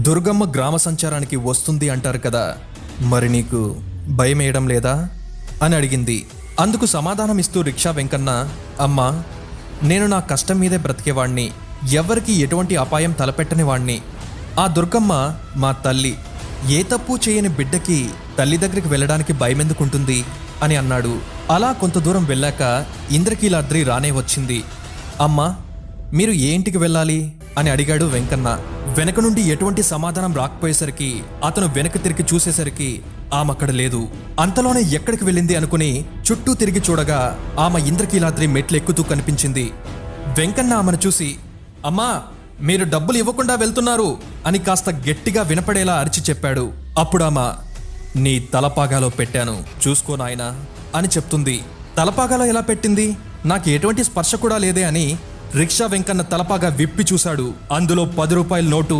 దుర్గమ్మ గ్రామ సంచారానికి వస్తుంది అంటారు కదా, మరి నీకు భయమేయడం లేదా అని అడిగింది. అందుకు సమాధానమిస్తూ రిక్షా వెంకన్న, అమ్మా, నేను నా కష్టం మీదే బ్రతికేవాణ్ణి, ఎవరికి ఎటువంటి అపాయం తలపెట్టని వాణ్ణి. ఆ దుర్గమ్మ మా తల్లి, ఏ తప్పు చేయని బిడ్డకి తల్లి దగ్గరికి వెళ్ళడానికి భయమెందుకుంటుంది అని అన్నాడు. అలా కొంత దూరం వెళ్ళాక ఇంద్రకీలాద్రి రానే వచ్చింది. అమ్మా, మీరు ఏ ఇంటికి వెళ్ళాలి అని అడిగాడు వెంకన్న. వెనక నుండి ఎటువంటి సమాధానం రాకపోయేసరికి అతను వెనక్కి తిరిగి చూసేసరికి ఆమె అక్కడ లేదు. అంతలోనే ఎక్కడికి వెళ్ళింది అనుకుని చుట్టూ తిరిగి చూడగా ఆమె ఇంద్రకీలాద్రి మెట్లెక్కుతూ కనిపించింది. వెంకన్న ఆమెను చూసి, అమ్మా, మీరు డబ్బులు ఇవ్వకుండా వెళ్తున్నారు అని కాస్త గట్టిగా వినపడేలా అరిచి చెప్పాడు. అప్పుడామా, నీ తలపాగాలో పెట్టాను, చూసుకో నాయనా అని చెప్తుంది. తలపాగాలో ఎలా పెట్టింది? నాకు ఎటువంటి స్పర్శ కూడా లేదే అని రిక్షా వెంకన్న తలపాగా విప్పి చూశాడు. అందులో 10 రూపాయల నోటు